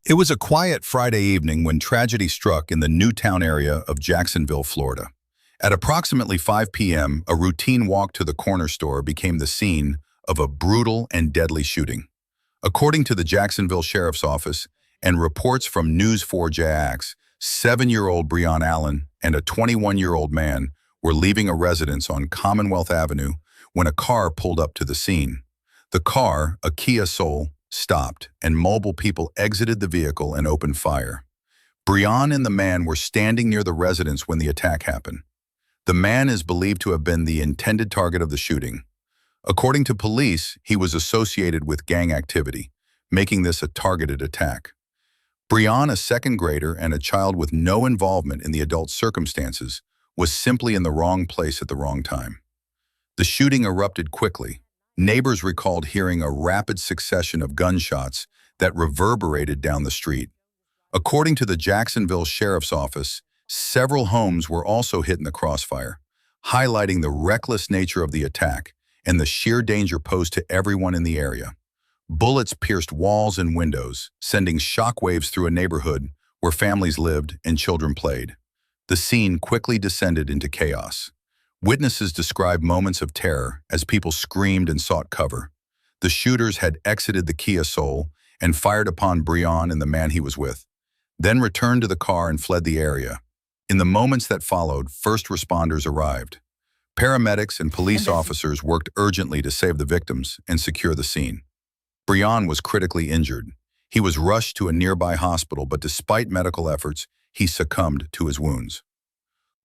It was a quiet Friday evening when tragedy struck in the Newtown area of Jacksonville, Florida. At approximately 5 p.m., a routine walk to the corner store became the scene of a brutal and deadly shooting. According to the Jacksonville Sheriff's Office and reports from News4JAX, 7-year-old Breon Allen and a 21-year-old man were leaving a residence on Commonwealth Avenue when a car pulled up to the scene. The car, a Kia Soul, stopped, and mobile people exited the vehicle and opened fire. Breon and the man were standing near the residence when the attack happened. The man is believed to have been the intended target of the shooting. According to police, he was associated with gang activity, making this a targeted attack. Breon, a second grader and a child with no involvement in the adult circumstances, was simply in the wrong place at the wrong time. The shooting erupted quickly. Neighbors recalled hearing a rapid succession of gunshots that reverberated down the street. According to the Jacksonville Sheriff's Office, several homes were also hit in the crossfire, highlighting the reckless nature of the attack and the sheer danger posed to everyone in the area. Bullets pierced walls and windows, sending shockwaves through a neighborhood where families lived and children played. The scene quickly descended into chaos. Witnesses described moments of terror as people screamed and sought cover. The shooters had exited the Kia Soul and fired upon Breon and the man he was with, then returned to the car and fled the area. In the moments that followed, first responders arrived. Paramedics and police officers worked urgently to save the victims and secure the scene. Breon was critically injured. He was rushed to a nearby hospital, but despite medical efforts, he succumbed to his wounds.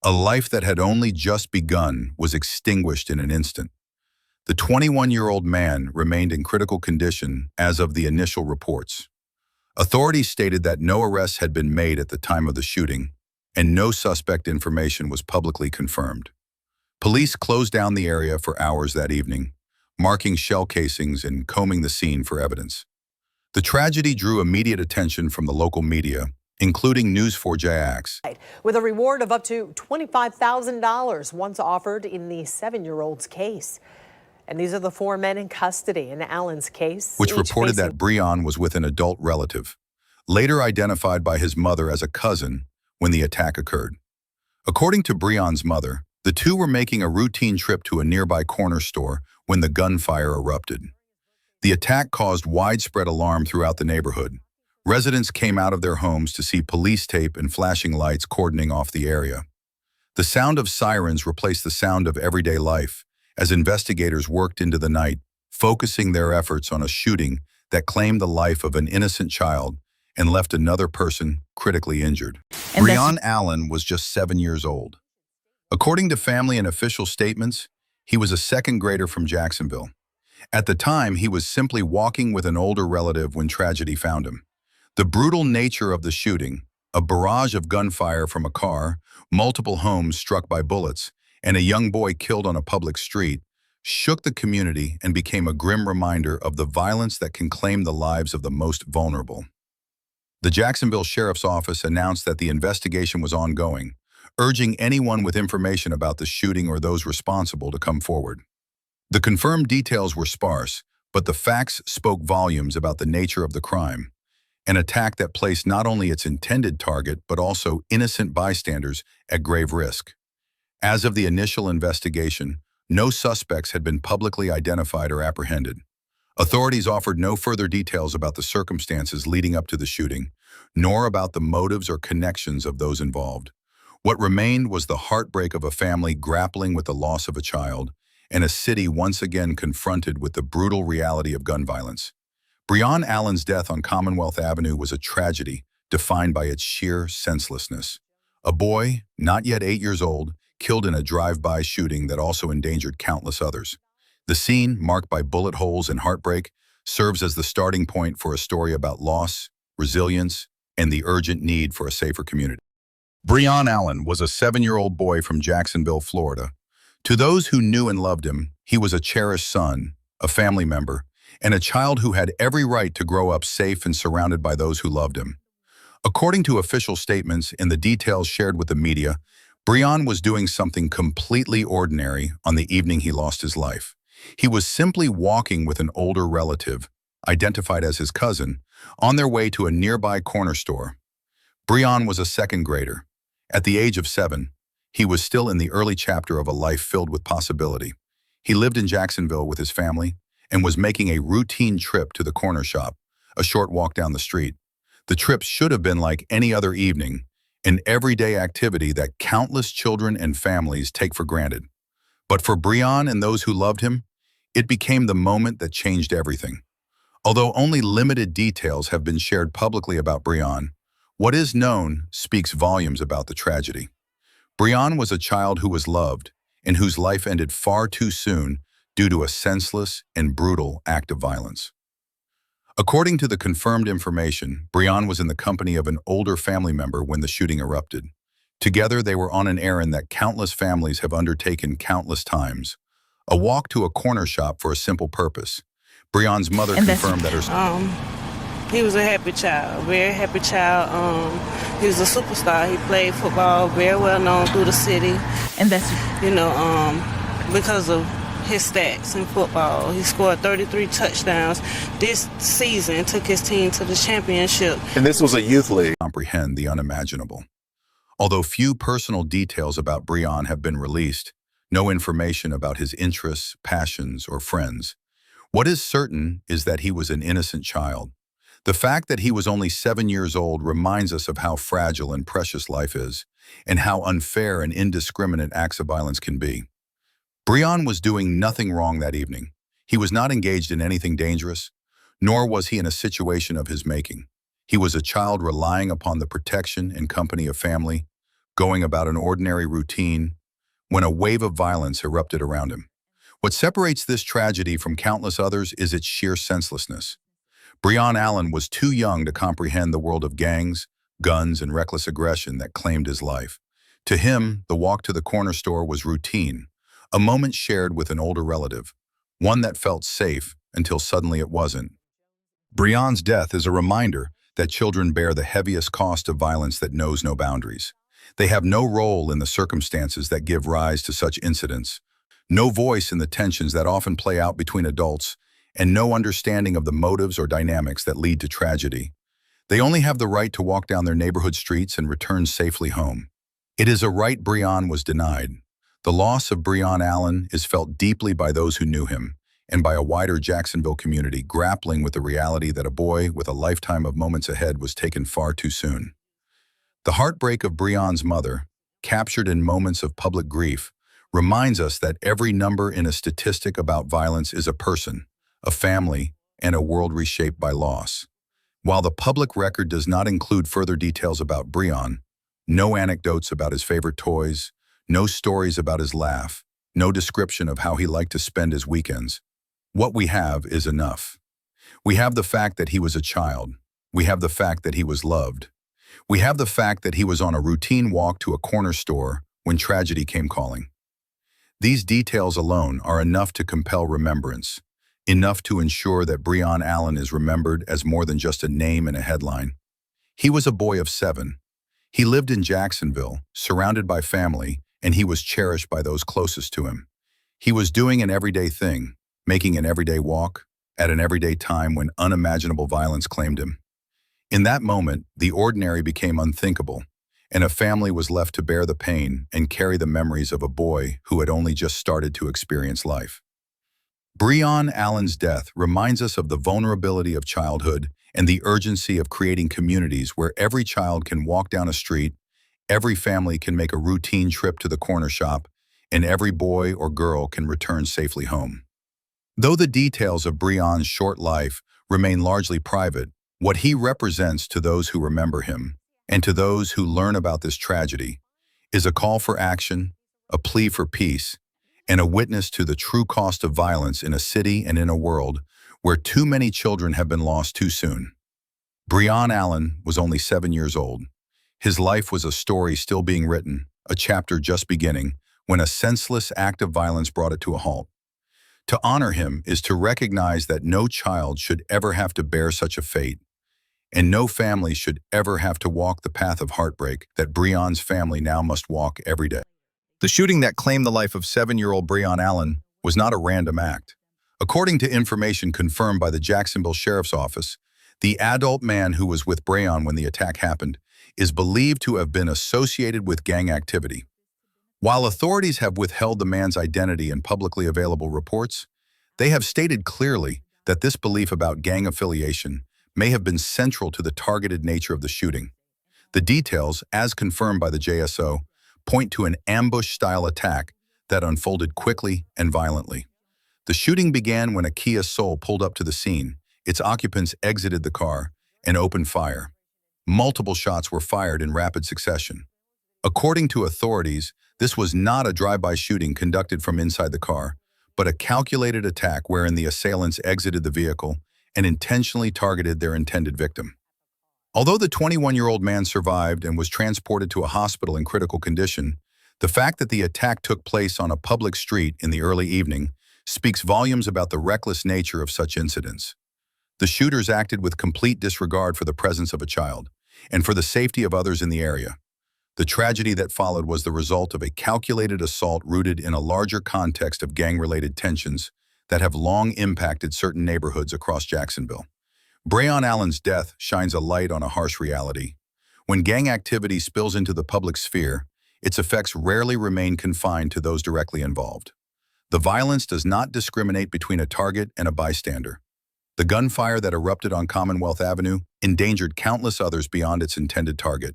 A life that had only just begun was extinguished in an instant. The 21-year-old man remained in critical condition as of the initial reports. Authorities stated that no arrests had been made at the time of the shooting, and no suspect information was publicly confirmed. Police closed down the area for hours that evening, marking shell casings and combing the scene for evidence. The tragedy drew immediate attention from the local media, including News4JAX. With a reward of up to $25,000 once offered in the 7-year-old's case. And these are the 4 men in custody in Allen's case, Which reported that Breon was with an adult relative, later identified by his mother as a cousin when the attack occurred. According to Breon's mother, the two were making a routine trip to a nearby corner store when the gunfire erupted. The attack caused widespread alarm throughout the neighborhood. Residents came out of their homes to see police tape and flashing lights cordoning off the area. The sound of sirens replaced the sound of everyday life as investigators worked into the night, focusing their efforts on a shooting that claimed the life of an innocent child and left another person critically injured. Breon Allen was just 7 years old. According to family and official statements, he was a second grader from Jacksonville. At the time, he was simply walking with an older relative when tragedy found him. The brutal nature of the shooting, a barrage of gunfire from a car, multiple homes struck by bullets, and a young boy killed on a public street, shook the community and became a grim reminder of the violence that can claim the lives of the most vulnerable. The Jacksonville Sheriff's Office announced that the investigation was ongoing, urging anyone with information about the shooting or those responsible to come forward. The confirmed details were sparse, but the facts spoke volumes about the nature of the crime. An attack that placed not only its intended target, but also innocent bystanders at grave risk. As of the initial investigation, no suspects had been publicly identified or apprehended. Authorities offered no further details about the circumstances leading up to the shooting, nor about the motives or connections of those involved. What remained was the heartbreak of a family grappling with the loss of a child, and a city once again confronted with the brutal reality of gun violence. Breon Allen's death on Commonwealth Avenue was a tragedy defined by its sheer senselessness. A boy, not yet 8 years old, killed in a drive-by shooting that also endangered countless others. The scene, marked by bullet holes and heartbreak, serves as the starting point for a story about loss, resilience, and the urgent need for a safer community. Breon Allen was a 7-year-old boy from Jacksonville, Florida. To those who knew and loved him, he was a cherished son, a family member, and a child who had every right to grow up safe and surrounded by those who loved him. According to official statements and the details shared with the media, Breon was doing something completely ordinary on the evening he lost his life. He was simply walking with an older relative, identified as his cousin, on their way to a nearby corner store. Breon was a second grader. At the age of 7, he was still in the early chapter of a life filled with possibility. He lived in Jacksonville with his family and was making a routine trip to the corner shop, a short walk down the street. The trip should have been like any other evening, an everyday activity that countless children and families take for granted. But for Breon and those who loved him, it became the moment that changed everything. Although only limited details have been shared publicly about Breon, what is known speaks volumes about the tragedy. Breon was a child who was loved and whose life ended far too soon due to a senseless and brutal act of violence. According to the confirmed information, Breon was in the company of an older family member when the shooting erupted. Together, they were on an errand that countless families have undertaken countless times, a walk to a corner shop for a simple purpose. Breon's mother confirmed that her son... He was a happy child, very happy child. He was a superstar. He played football, very well known through the city. And that's, because of his stats in football. He scored 33 touchdowns this season, took his team to the championship. And this was a youth league. Comprehend the unimaginable. Although few personal details about Breon have been released, no information about his interests, passions, or friends, what is certain is that he was an innocent child. The fact that he was only 7 years old reminds us of how fragile and precious life is, and how unfair and indiscriminate acts of violence can be. Breon was doing nothing wrong that evening. He was not engaged in anything dangerous, nor was he in a situation of his making. He was a child relying upon the protection and company of family, going about an ordinary routine, when a wave of violence erupted around him. What separates this tragedy from countless others is its sheer senselessness. Breon Allen was too young to comprehend the world of gangs, guns, and reckless aggression that claimed his life. To him, the walk to the corner store was routine, a moment shared with an older relative, one that felt safe until suddenly it wasn't. Breon's death is a reminder that children bear the heaviest cost of violence that knows no boundaries. They have no role in the circumstances that give rise to such incidents, no voice in the tensions that often play out between adults, and no understanding of the motives or dynamics that lead to tragedy. They only have the right to walk down their neighborhood streets and return safely home. It is a right Breon was denied. The loss of Breon Allen is felt deeply by those who knew him, and by a wider Jacksonville community grappling with the reality that a boy with a lifetime of moments ahead was taken far too soon. The heartbreak of Breon's mother, captured in moments of public grief, reminds us that every number in a statistic about violence is a person, a family, and a world reshaped by loss. While the public record does not include further details about Breon, no anecdotes about his favorite toys, no stories about his laugh, no description of how he liked to spend his weekends, what we have is enough. We have the fact that he was a child. We have the fact that he was loved. We have the fact that he was on a routine walk to a corner store when tragedy came calling. These details alone are enough to compel remembrance, enough to ensure that Breon Allen is remembered as more than just a name and a headline. He was a boy of 7. He lived in Jacksonville, surrounded by family, and he was cherished by those closest to him. He was doing an everyday thing, making an everyday walk, at an everyday time when unimaginable violence claimed him. In that moment, the ordinary became unthinkable, and a family was left to bear the pain and carry the memories of a boy who had only just started to experience life. Breon Allen's death reminds us of the vulnerability of childhood and the urgency of creating communities where every child can walk down a street, every family can make a routine trip to the corner shop, and every boy or girl can return safely home. Though the details of Breon's short life remain largely private, what he represents to those who remember him, and to those who learn about this tragedy, is a call for action, a plea for peace, and a witness to the true cost of violence in a city and in a world where too many children have been lost too soon. Breon Allen was only 7 years old. His life was a story still being written, a chapter just beginning, when a senseless act of violence brought it to a halt. To honor him is to recognize that no child should ever have to bear such a fate, and no family should ever have to walk the path of heartbreak that Breon's family now must walk every day. The shooting that claimed the life of 7-year-old Breon Allen was not a random act. According to information confirmed by the Jacksonville Sheriff's Office, the adult man who was with Breon when the attack happened is believed to have been associated with gang activity. While authorities have withheld the man's identity in publicly available reports, they have stated clearly that this belief about gang affiliation may have been central to the targeted nature of the shooting. The details, as confirmed by the JSO, point to an ambush-style attack that unfolded quickly and violently. The shooting began when a Kia Soul pulled up to the scene. Its occupants exited the car and opened fire. Multiple shots were fired in rapid succession. According to authorities, this was not a drive-by shooting conducted from inside the car, but a calculated attack wherein the assailants exited the vehicle and intentionally targeted their intended victim. Although the 21-year-old man survived and was transported to a hospital in critical condition, the fact that the attack took place on a public street in the early evening speaks volumes about the reckless nature of such incidents. The shooters acted with complete disregard for the presence of a child and for the safety of others in the area. The tragedy that followed was the result of a calculated assault rooted in a larger context of gang-related tensions that have long impacted certain neighborhoods across Jacksonville. Breon Allen's death shines a light on a harsh reality. When gang activity spills into the public sphere, its effects rarely remain confined to those directly involved. The violence does not discriminate between a target and a bystander. The gunfire that erupted on Commonwealth Avenue endangered countless others beyond its intended target.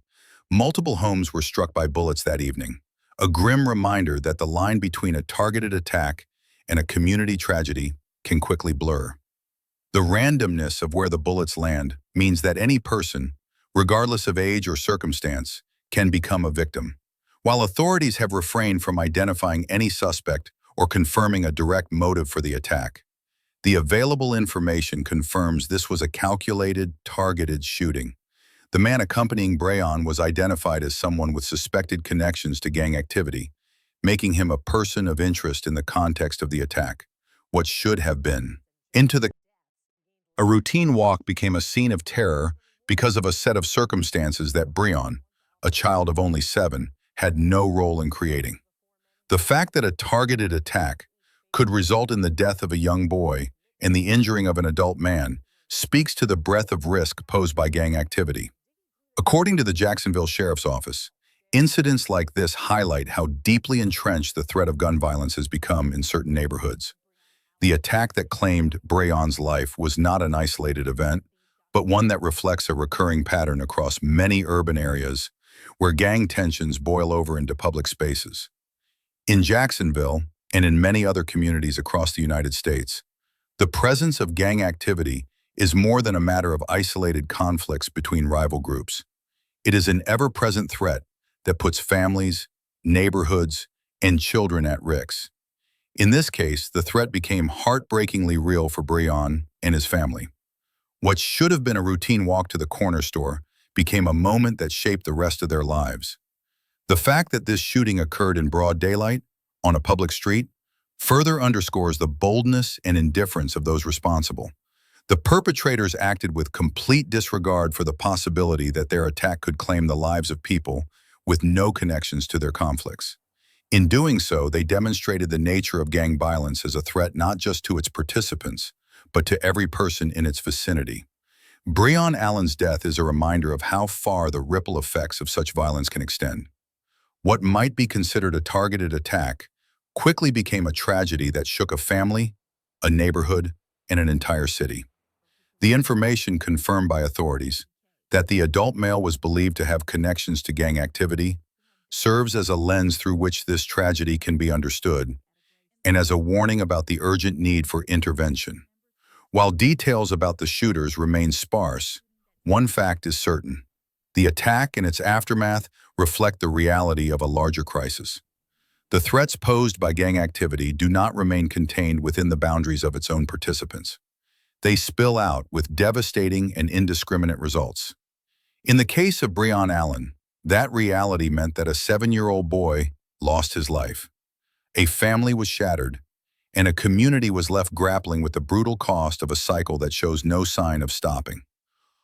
Multiple homes were struck by bullets that evening, a grim reminder that the line between a targeted attack and a community tragedy can quickly blur. The randomness of where the bullets land means that any person, regardless of age or circumstance, can become a victim. While authorities have refrained from identifying any suspect or confirming a direct motive for the attack, the available information confirms this was a calculated, targeted shooting. The man accompanying Breon was identified as someone with suspected connections to gang activity, making him a person of interest in the context of the attack. What should have been. A routine walk became a scene of terror because of a set of circumstances that Breon, a child of only 7, had no role in creating. The fact that a targeted attack could result in the death of a young boy and the injuring of an adult man speaks to the breadth of risk posed by gang activity. According to the Jacksonville Sheriff's Office, incidents like this highlight how deeply entrenched the threat of gun violence has become in certain neighborhoods. The attack that claimed Breon's life was not an isolated event, but one that reflects a recurring pattern across many urban areas where gang tensions boil over into public spaces. In Jacksonville, and in many other communities across the United States, the presence of gang activity is more than a matter of isolated conflicts between rival groups. It is an ever-present threat that puts families, neighborhoods, and children at risk. In this case, the threat became heartbreakingly real for Breon and his family. What should have been a routine walk to the corner store became a moment that shaped the rest of their lives. The fact that this shooting occurred in broad daylight, on a public street, further underscores the boldness and indifference of those responsible. The perpetrators acted with complete disregard for the possibility that their attack could claim the lives of people with no connections to their conflicts. In doing so, they demonstrated the nature of gang violence as a threat not just to its participants, but to every person in its vicinity. Breon Allen's death is a reminder of how far the ripple effects of such violence can extend. What might be considered a targeted attack quickly became a tragedy that shook a family, a neighborhood, and an entire city. The information confirmed by authorities that the adult male was believed to have connections to gang activity serves as a lens through which this tragedy can be understood and as a warning about the urgent need for intervention. While details about the shooters remain sparse, one fact is certain. The attack and its aftermath reflect the reality of a larger crisis. The threats posed by gang activity do not remain contained within the boundaries of its own participants. They spill out with devastating and indiscriminate results. In the case of Breon Allen, that reality meant that a 7-year-old boy lost his life. A family was shattered, and a community was left grappling with the brutal cost of a cycle that shows no sign of stopping.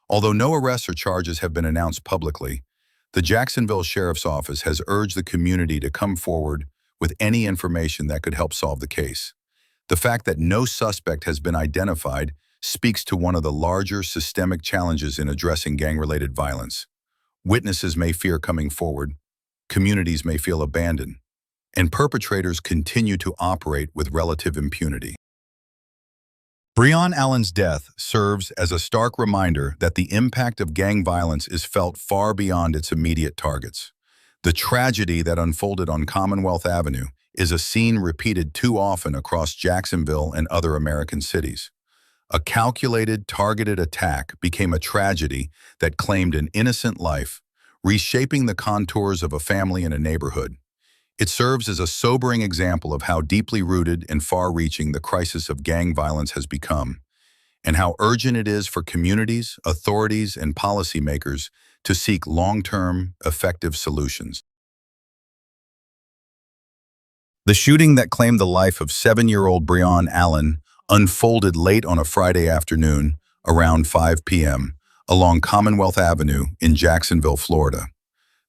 Although no arrests or charges have been announced publicly, the Jacksonville Sheriff's Office has urged the community to come forward with any information that could help solve the case. The fact that no suspect has been identified speaks to one of the larger systemic challenges in addressing gang-related violence. Witnesses may fear coming forward, communities may feel abandoned, and perpetrators continue to operate with relative impunity. Breon Allen's death serves as a stark reminder that the impact of gang violence is felt far beyond its immediate targets. The tragedy that unfolded on Commonwealth Avenue is a scene repeated too often across Jacksonville and other American cities. A calculated, targeted attack became a tragedy that claimed an innocent life, reshaping the contours of a family and a neighborhood. It serves as a sobering example of how deeply rooted and far-reaching the crisis of gang violence has become, and how urgent it is for communities, authorities, and policymakers to seek long-term, effective solutions. The shooting that claimed the life of 7-year-old Breon Allen unfolded late on a Friday afternoon, around 5 p.m., along Commonwealth Avenue in Jacksonville, Florida.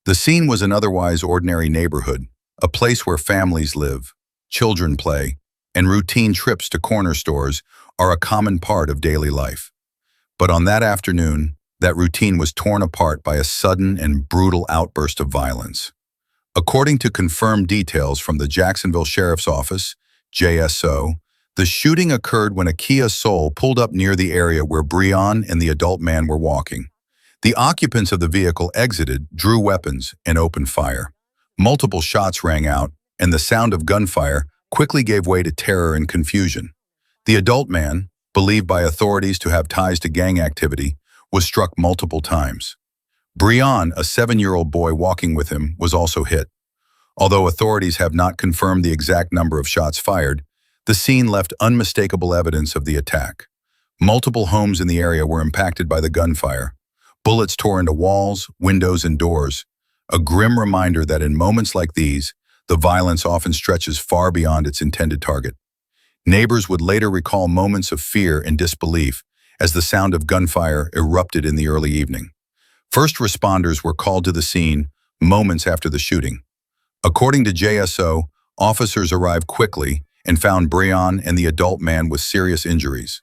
The scene was an otherwise ordinary neighborhood, a place where families live, children play, and routine trips to corner stores are a common part of daily life. But on that afternoon, that routine was torn apart by a sudden and brutal outburst of violence. According to confirmed details from the Jacksonville Sheriff's Office, JSO, the shooting occurred when a Kia Soul pulled up near the area where Breon and the adult man were walking. The occupants of the vehicle exited, drew weapons, and opened fire. Multiple shots rang out, and the sound of gunfire quickly gave way to terror and confusion. The adult man, believed by authorities to have ties to gang activity, was struck multiple times. Breon, a 7-year-old boy walking with him, was also hit. Although authorities have not confirmed the exact number of shots fired, the scene left unmistakable evidence of the attack. Multiple homes in the area were impacted by the gunfire. Bullets tore into walls, windows, and doors, a grim reminder that in moments like these, the violence often stretches far beyond its intended target. Neighbors would later recall moments of fear and disbelief as the sound of gunfire erupted in the early evening. First responders were called to the scene moments after the shooting. According to JSO, officers arrived quickly and found Breon and the adult man with serious injuries.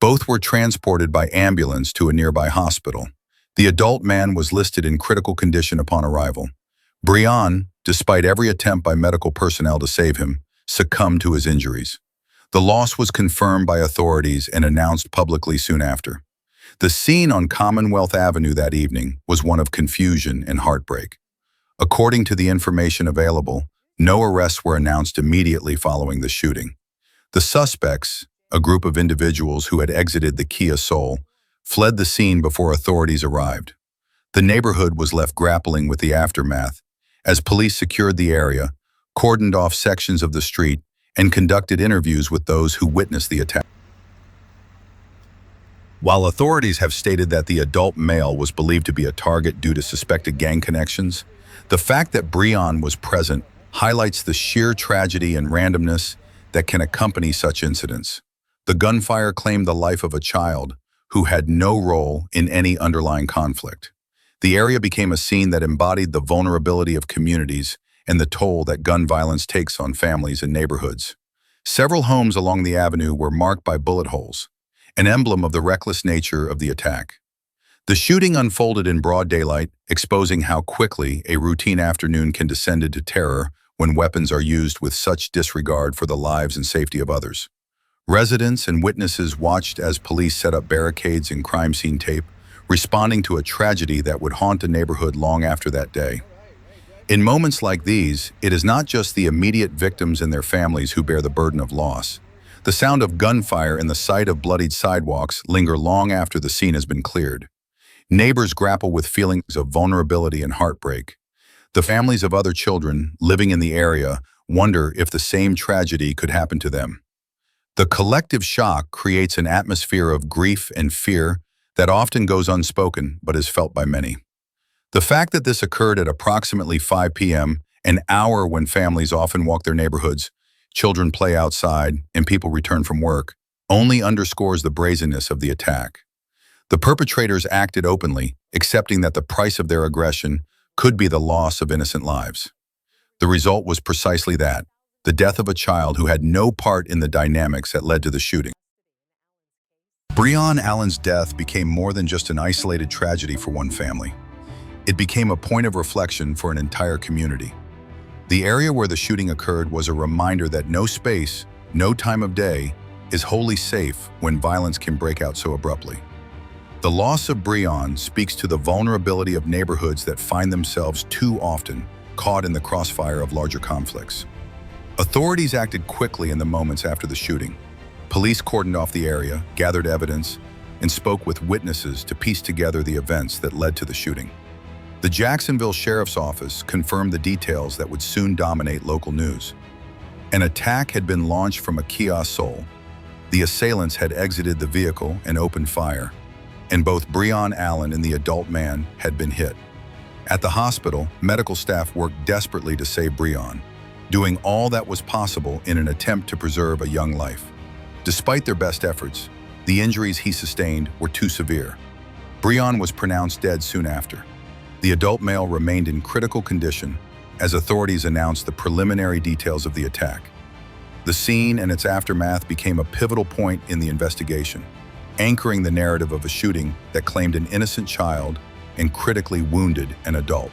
Both were transported by ambulance to a nearby hospital. The adult man was listed in critical condition upon arrival. Breon, despite every attempt by medical personnel to save him, succumbed to his injuries. The loss was confirmed by authorities and announced publicly soon after. The scene on Commonwealth Avenue that evening was one of confusion and heartbreak. According to the information available, no arrests were announced immediately following the shooting. The suspects, a group of individuals who had exited the Kia Soul, fled the scene before authorities arrived. The neighborhood was left grappling with the aftermath as police secured the area, cordoned off sections of the street, and conducted interviews with those who witnessed the attack. While authorities have stated that the adult male was believed to be a target due to suspected gang connections, the fact that Breon was present highlights the sheer tragedy and randomness that can accompany such incidents. The gunfire claimed the life of a child who had no role in any underlying conflict. The area became a scene that embodied the vulnerability of communities and the toll that gun violence takes on families and neighborhoods. Several homes along the avenue were marked by bullet holes, an emblem of the reckless nature of the attack. The shooting unfolded in broad daylight, exposing how quickly a routine afternoon can descend into terror when weapons are used with such disregard for the lives and safety of others. Residents and witnesses watched as police set up barricades and crime scene tape, responding to a tragedy that would haunt a neighborhood long after that day. In moments like these, it is not just the immediate victims and their families who bear the burden of loss. The sound of gunfire and the sight of bloodied sidewalks linger long after the scene has been cleared. Neighbors grapple with feelings of vulnerability and heartbreak. The families of other children living in the area wonder if the same tragedy could happen to them. The collective shock creates an atmosphere of grief and fear that often goes unspoken but is felt by many. The fact that this occurred at approximately 5 p.m., an hour when families often walk their neighborhoods, children play outside, and people return from work, only underscores the brazenness of the attack. The perpetrators acted openly, accepting that the price of their aggression could be the loss of innocent lives. The result was precisely that, the death of a child who had no part in the dynamics that led to the shooting. Breon Allen's death became more than just an isolated tragedy for one family. It became a point of reflection for an entire community. The area where the shooting occurred was a reminder that no space, no time of day, is wholly safe when violence can break out so abruptly. The loss of Breon speaks to the vulnerability of neighborhoods that find themselves too often caught in the crossfire of larger conflicts. Authorities acted quickly in the moments after the shooting. Police cordoned off the area, gathered evidence, and spoke with witnesses to piece together the events that led to the shooting. The Jacksonville Sheriff's Office confirmed the details that would soon dominate local news. An attack had been launched from a Kia Soul. The assailants had exited the vehicle and opened fire, and both Breon Allen and the adult man had been hit. At the hospital, medical staff worked desperately to save Breon, doing all that was possible in an attempt to preserve a young life. Despite their best efforts, the injuries he sustained were too severe. Breon was pronounced dead soon after. The adult male remained in critical condition as authorities announced the preliminary details of the attack. The scene and its aftermath became a pivotal point in the investigation, anchoring the narrative of a shooting that claimed an innocent child and critically wounded an adult.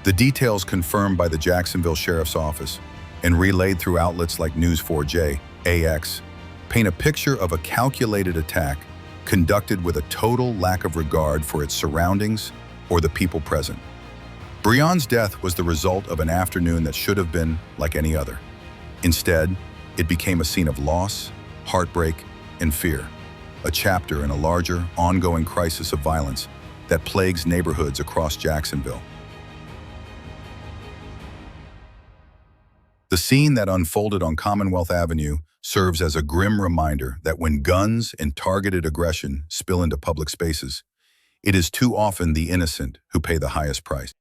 The details confirmed by the Jacksonville Sheriff's Office and relayed through outlets like News4J, AX, paint a picture of a calculated attack conducted with a total lack of regard for its surroundings or the people present. Breon's death was the result of an afternoon that should have been like any other. Instead, it became a scene of loss, heartbreak, and fear, a chapter in a larger, ongoing crisis of violence that plagues neighborhoods across Jacksonville. The scene that unfolded on Commonwealth Avenue serves as a grim reminder that when guns and targeted aggression spill into public spaces, it is too often the innocent who pay the highest price.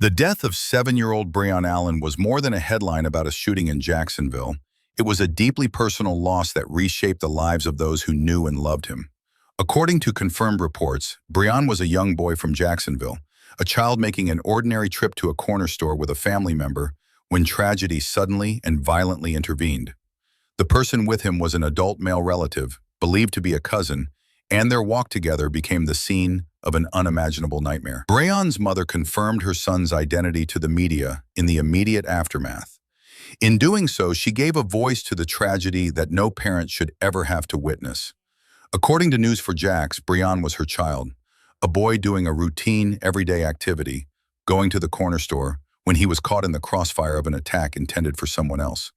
The death of 7-year-old Breon Allen was more than a headline about a shooting in Jacksonville. It was a deeply personal loss that reshaped the lives of those who knew and loved him. According to confirmed reports, Breon was a young boy from Jacksonville, a child making an ordinary trip to a corner store with a family member when tragedy suddenly and violently intervened. The person with him was an adult male relative, believed to be a cousin, and their walk together became the scene of an unimaginable nightmare. Breon's mother confirmed her son's identity to the media in the immediate aftermath. In doing so, she gave a voice to the tragedy that no parent should ever have to witness. According to News4Jax, Breon was her child, a boy doing a routine, everyday activity, going to the corner store, when he was caught in the crossfire of an attack intended for someone else.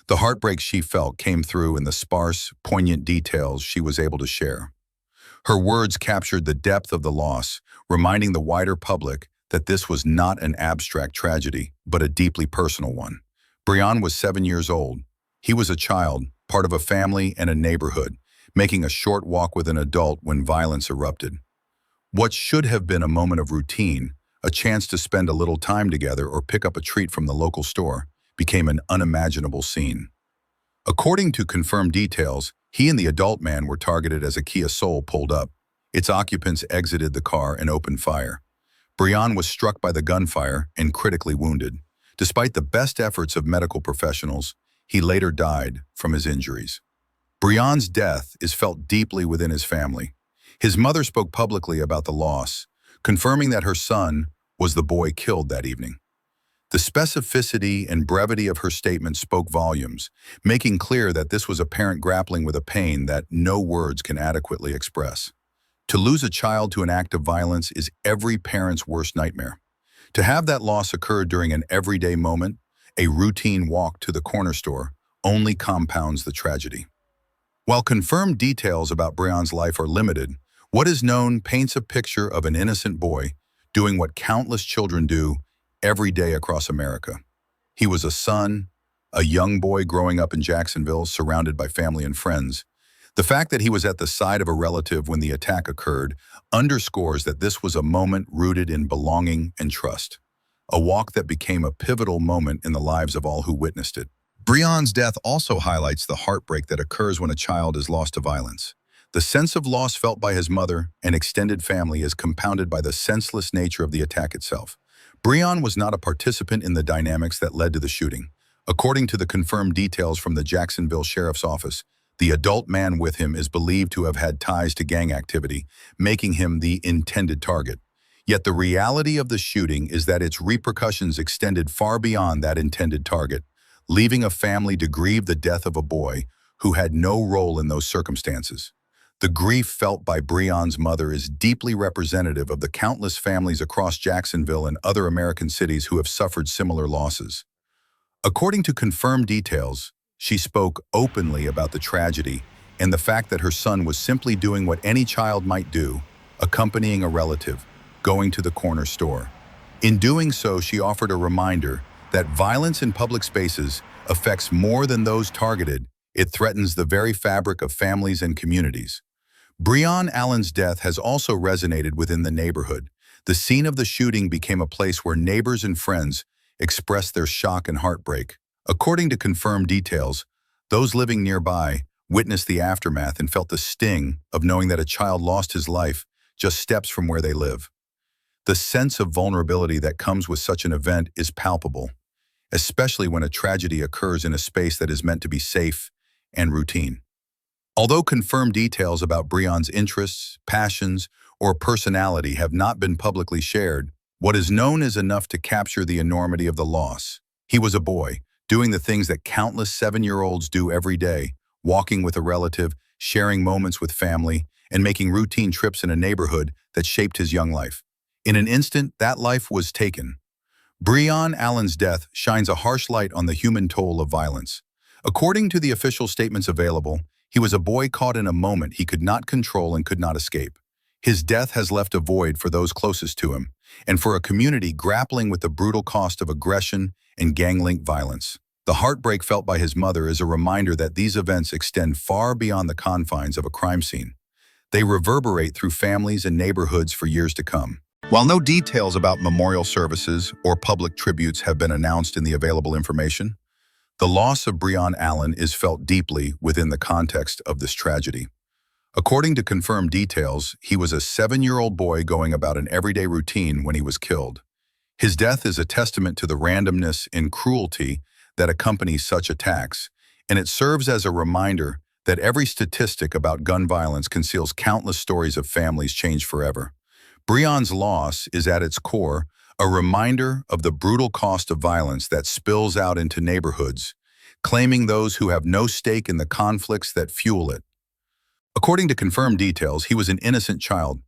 The heartbreak she felt came through in the sparse, poignant details she was able to share. Her words captured the depth of the loss, reminding the wider public that this was not an abstract tragedy, but a deeply personal one. Breon was 7 years old. He was a child, part of a family and a neighborhood, making a short walk with an adult when violence erupted. What should have been a moment of routine, a chance to spend a little time together or pick up a treat from the local store, became an unimaginable scene. According to confirmed details, he and the adult man were targeted as a Kia Soul pulled up. Its occupants exited the car and opened fire. Breon was struck by the gunfire and critically wounded. Despite the best efforts of medical professionals, he later died from his injuries. Breon's death is felt deeply within his family. His mother spoke publicly about the loss, confirming that her son was the boy killed that evening. The specificity and brevity of her statement spoke volumes, making clear that this was a parent grappling with a pain that no words can adequately express. To lose a child to an act of violence is every parent's worst nightmare. To have that loss occur during an everyday moment, a routine walk to the corner store, only compounds the tragedy. While confirmed details about Breon's life are limited, what is known paints a picture of an innocent boy doing what countless children do every day across America. He was a son, a young boy growing up in Jacksonville, surrounded by family and friends. The fact that he was at the side of a relative when the attack occurred underscores that this was a moment rooted in belonging and trust, a walk that became a pivotal moment in the lives of all who witnessed it. Breon's death also highlights the heartbreak that occurs when a child is lost to violence. The sense of loss felt by his mother and extended family is compounded by the senseless nature of the attack itself. Breon was not a participant in the dynamics that led to the shooting. According to the confirmed details from the Jacksonville Sheriff's Office, the adult man with him is believed to have had ties to gang activity, making him the intended target. Yet the reality of the shooting is that its repercussions extended far beyond that intended target, leaving a family to grieve the death of a boy who had no role in those circumstances. The grief felt by Breon's mother is deeply representative of the countless families across Jacksonville and other American cities who have suffered similar losses. According to confirmed details, she spoke openly about the tragedy and the fact that her son was simply doing what any child might do, accompanying a relative, going to the corner store. In doing so, she offered a reminder that violence in public spaces affects more than those targeted. It threatens the very fabric of families and communities. Breon Allen's death has also resonated within the neighborhood. The scene of the shooting became a place where neighbors and friends expressed their shock and heartbreak. According to confirmed details, those living nearby witnessed the aftermath and felt the sting of knowing that a child lost his life just steps from where they live. The sense of vulnerability that comes with such an event is palpable, especially when a tragedy occurs in a space that is meant to be safe and routine. Although confirmed details about Breon's interests, passions, or personality have not been publicly shared, what is known is enough to capture the enormity of the loss. He was a boy, doing the things that countless 7-year-olds do every day, walking with a relative, sharing moments with family, and making routine trips in a neighborhood that shaped his young life. In an instant, that life was taken. Breon Allen's death shines a harsh light on the human toll of violence. According to the official statements available, he was a boy caught in a moment he could not control and could not escape. His death has left a void for those closest to him, and for a community grappling with the brutal cost of aggression and gang-linked violence. The heartbreak felt by his mother is a reminder that these events extend far beyond the confines of a crime scene. They reverberate through families and neighborhoods for years to come. While no details about memorial services or public tributes have been announced in the available information, the loss of Breon Allen is felt deeply within the context of this tragedy. According to confirmed details, he was a 7-year-old boy going about an everyday routine when he was killed. His death is a testament to the randomness and cruelty that accompanies such attacks, and it serves as a reminder that every statistic about gun violence conceals countless stories of families changed forever. Breon's loss is at its core a reminder of the brutal cost of violence that spills out into neighborhoods, claiming those who have no stake in the conflicts that fuel it. According to confirmed details, he was an innocent child,